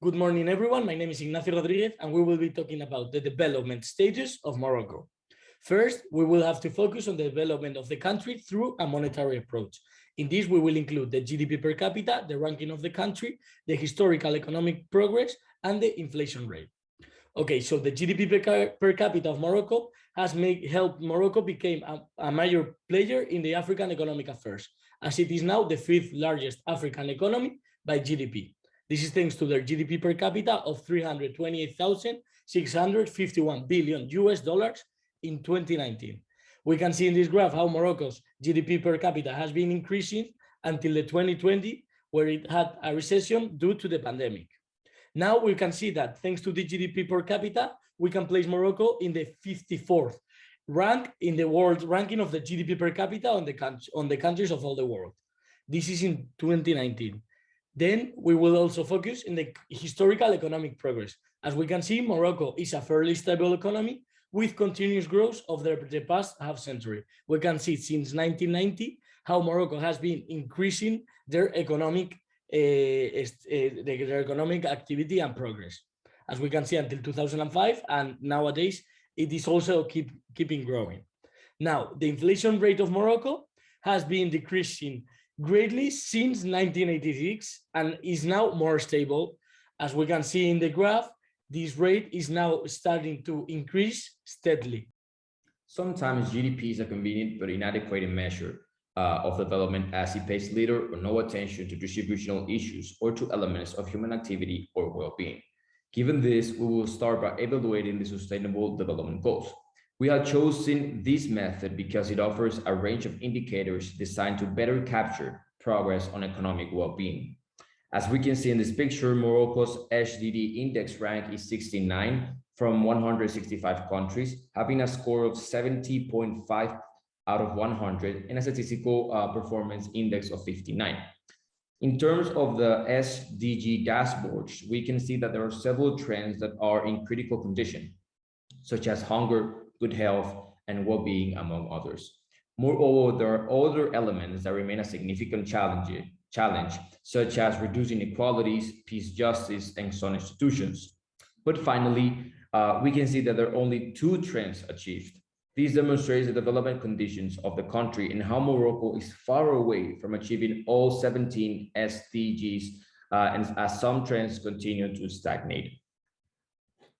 Good morning, everyone. My name is Ignacio Rodriguez, and we will be talking about the development stages of Morocco. First, we will have to focus on the development of the country through a monetary approach. In this, we will include the GDP per capita, the ranking of the country, the historical economic progress, and the inflation rate. Okay, so the GDP per capita of Morocco has helped Morocco become a major player in the African economic affairs, as it is now the fifth largest African economy by GDP. This is thanks to their GDP per capita of 328,651 billion US dollars in 2019. We can see in this graph how Morocco's GDP per capita has been increasing until the 2020, where it had a recession due to the pandemic. Now we can see that thanks to the GDP per capita, we can place Morocco in the 54th rank in the world ranking of the GDP per capita on the countries of all the world. This is in 2019. Then we will also focus in the historical economic progress. As we can see, Morocco is a fairly stable economy with continuous growth over the past half century. We can see since 1990 how Morocco has been increasing their economic activity and progress. As we can see until 2005, and nowadays it is also keeping growing. Now, the inflation rate of Morocco has been decreasing greatly since 1986 and is now more stable. As we can see in the graph, this rate is now starting to increase steadily. Sometimes GDP is a convenient but inadequate measure of development, as it pays little or no attention to distributional issues or to elements of human activity or well-being. Given this, we will start by evaluating the Sustainable Development Goals. We have chosen this method because it offers a range of indicators designed to better capture progress on economic well-being. As we can see in this picture, Morocco's HDD index rank is 69 from 165 countries, having a score of 70.5 out of 100 and a statistical performance index of 59. In terms of the SDG dashboards, we can see that there are several trends that are in critical condition, such as hunger, good health, and well-being, among others. Moreover, there are other elements that remain a significant challenge, such as reducing inequalities, peace, justice, and sound institutions. But finally, we can see that there are only two trends achieved. This demonstrates the development conditions of the country and how Morocco is far away from achieving all 17 SDGs, and as some trends continue to stagnate.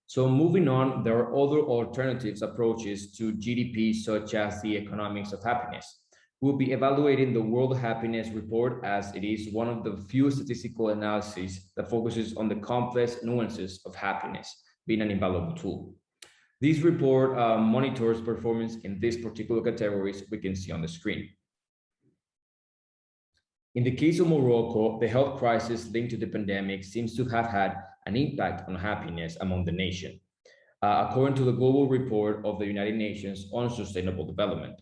So moving on, there are other alternatives approaches to GDP, such as the economics of happiness. We'll be evaluating the World Happiness Report, as it is one of the few statistical analyses that focuses on the complex nuances of happiness, being an invaluable tool. This report monitors performance in these particular categories we can see on the screen. In the case of Morocco, the health crisis linked to the pandemic seems to have had an impact on happiness among the nation, according to the Global Report of the United Nations on Sustainable Development,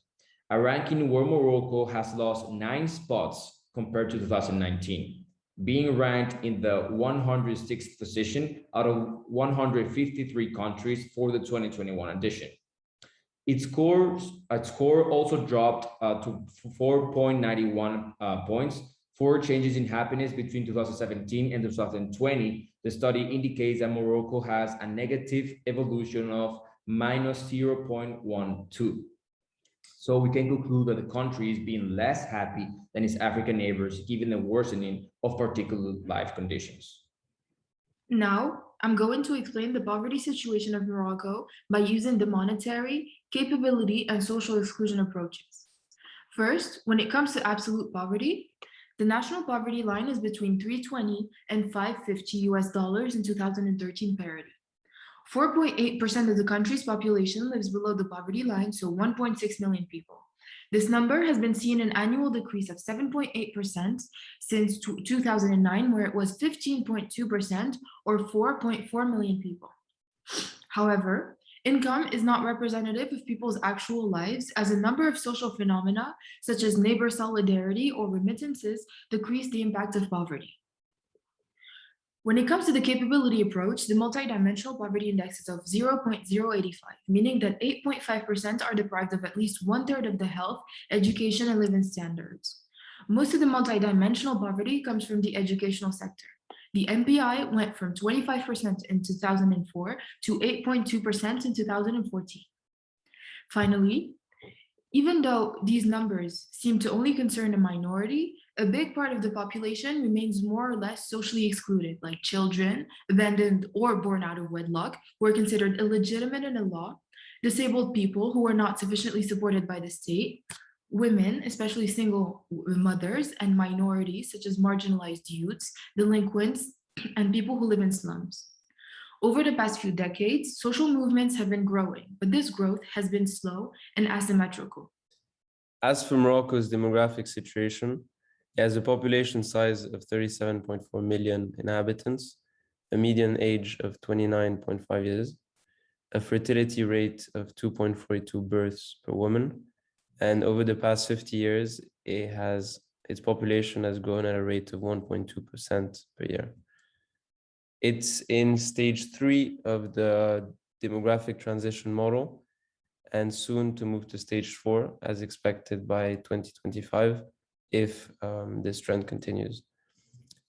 a ranking where Morocco has lost 9 spots compared to 2019, being ranked in the 106th position out of 153 countries for the 2021 edition. Its score also dropped to 4.91 points. For changes in happiness between 2017 and 2020, the study indicates that Morocco has a negative evolution of -0.12. So we can conclude that the country is being less happy than its African neighbors, given the worsening of particular life conditions. Now, I'm going to explain the poverty situation of Morocco by using the monetary, capability, and social exclusion approaches. First, when it comes to absolute poverty, the national poverty line is between 320 and 550 US dollars in 2013 parity. 4.8% of the country's population lives below the poverty line, so 1.6 million people. This number has been seeing an annual decrease of 7.8% since 2009, where it was 15.2% or 4.4 million people. However, income is not representative of people's actual lives, as a number of social phenomena, such as neighbor solidarity or remittances, decrease the impact of poverty. When it comes to the capability approach, the multidimensional poverty index is of 0.085, meaning that 8.5% are deprived of at least 1/3 of the health, education, and living standards. Most of the multidimensional poverty comes from the educational sector. The NPI went from 25% in 2004 to 8.2% in 2014. Finally, even though these numbers seem to only concern a minority, a big part of the population remains more or less socially excluded, like children, abandoned or born out of wedlock, who are considered illegitimate in the law, disabled people who are not sufficiently supported by the state, women, especially single mothers, and minorities such as marginalized youths, delinquents, and people who live in slums. Over the past few decades, social movements have been growing, but this growth has been slow and asymmetrical. As for Morocco's demographic situation, it has a population size of 37.4 million inhabitants, a median age of 29.5 years, a fertility rate of 2.42 births per woman, and over the past 50 years, its population has grown at a rate of 1.2% per year. It's in stage 3 of the demographic transition model, and soon to move to stage 4 as expected by 2025 if this trend continues.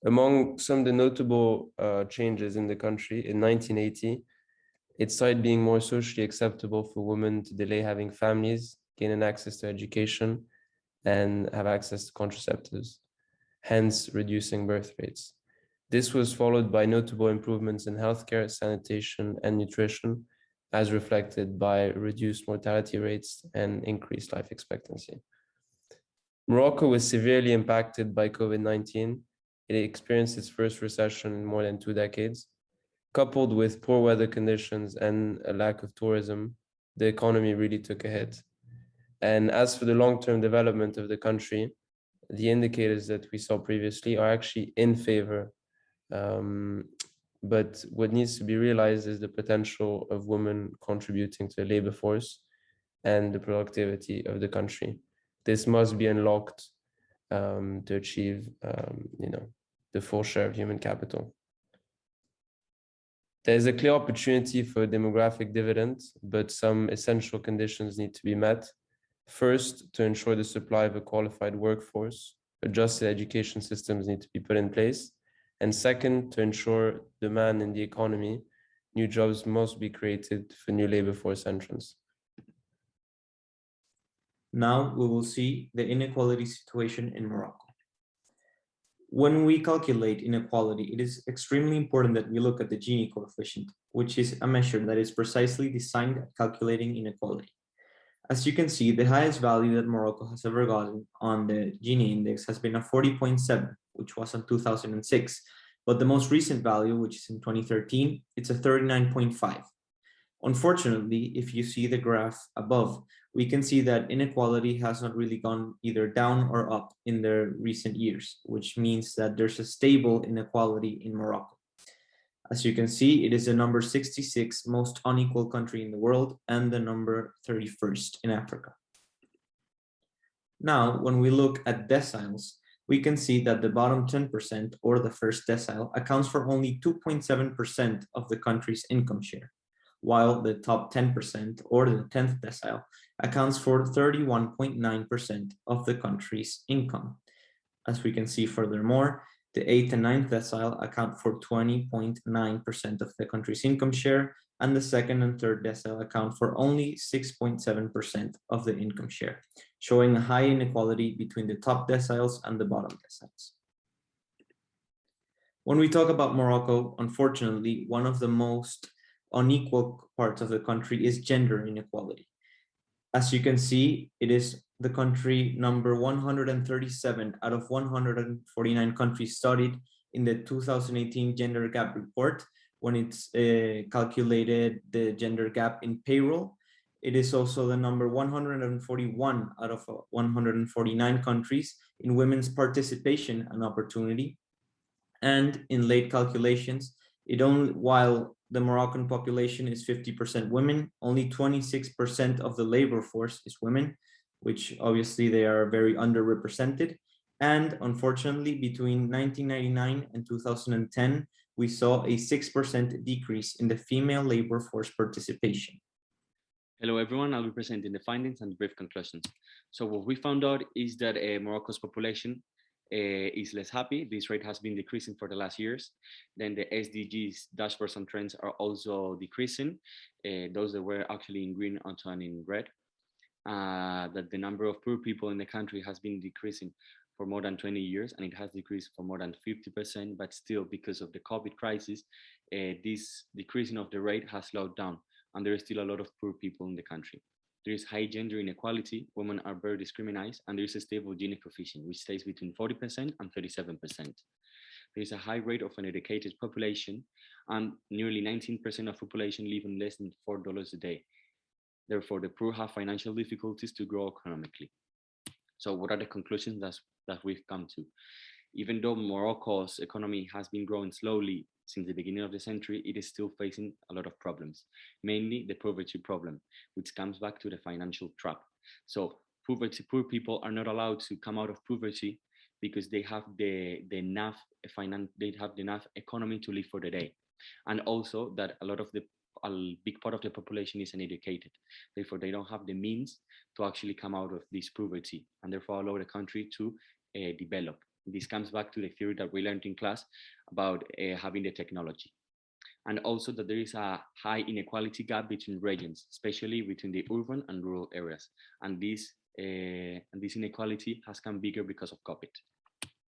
Among some of the notable changes in the country, in 1980, it started being more socially acceptable for women to delay having families, gain access to education, and have access to contraceptives, hence reducing birth rates. This was followed by notable improvements in healthcare, sanitation, and nutrition, as reflected by reduced mortality rates and increased life expectancy. Morocco was severely impacted by COVID-19. It experienced its first recession in more than 2 decades. Coupled with poor weather conditions and a lack of tourism, the economy really took a hit. And as for the long-term development of the country, the indicators that we saw previously are actually in favor. But what needs to be realized is the potential of women contributing to the labor force and the productivity of the country. This must be unlocked to achieve, the full share of human capital. There's a clear opportunity for a demographic dividend, but some essential conditions need to be met. First, to ensure the supply of a qualified workforce, adjusted education systems need to be put in place. And second, to ensure demand in the economy, new jobs must be created for new labor force entrants. Now we will see the inequality situation in Morocco. When we calculate inequality, it is extremely important that we look at the Gini coefficient, which is a measure that is precisely designed at calculating inequality. As you can see, the highest value that Morocco has ever gotten on the Gini index has been a 40.7, which was in 2006, but the most recent value, which is in 2013, it's a 39.5. Unfortunately, if you see the graph above, we can see that inequality has not really gone either down or up in the recent years, which means that there's a stable inequality in Morocco. As you can see, it is the number 66 most unequal country in the world and the number 31st in Africa. Now, when we look at deciles, we can see that the bottom 10% or the first decile accounts for only 2.7% of the country's income share, while the top 10% or the 10th decile accounts for 31.9% of the country's income. As we can see furthermore, the 8th and 9th decile account for 20.9% of the country's income share, and the 2nd and 3rd decile account for only 6.7% of the income share, showing a high inequality between the top deciles and the bottom deciles. When we talk about Morocco, unfortunately, one of the most unequal parts of the country is gender inequality. As you can see, it is the country number 137 out of 149 countries studied in the 2018 gender gap report when it's calculated the gender gap in payroll. It is also the number 141 out of 149 countries in women's participation and opportunity. And in late calculations, while the Moroccan population is 50% women, only 26% of the labor force is women, which obviously they are very underrepresented. And unfortunately, between 1999 and 2010, we saw a 6% decrease in the female labor force participation. Hello everyone, I'll be presenting the findings and brief conclusions. So what we found out is that Morocco's population is less happy. This rate has been decreasing for the last years. Then the SDGs dashboards and trends are also decreasing. Those that were actually in green are turning red. That the number of poor people in the country has been decreasing for more than 20 years, and it has decreased for more than 50%, but still because of the COVID crisis, this decreasing of the rate has slowed down, and there is still a lot of poor people in the country. There is high gender inequality, women are very discriminated, and there is a stable Gini coefficient, which stays between 40% and 37%. There is a high rate of uneducated population, and nearly 19% of population live on less than $4 a day. Therefore, the poor have financial difficulties to grow economically. So what are the conclusions that we've come to? Even though Morocco's economy has been growing slowly since the beginning of the century, it is still facing a lot of problems, mainly the poverty problem, which comes back to the financial trap. So poor people are not allowed to come out of poverty because they have the enough economy to live for the day. And also that a big part of the population is uneducated. Therefore, they don't have the means to actually come out of this poverty, and therefore allow the country to develop. This comes back to the theory that we learned in class about having the technology. And also that there is a high inequality gap between regions, especially between the urban and rural areas. And this inequality has come bigger because of COVID.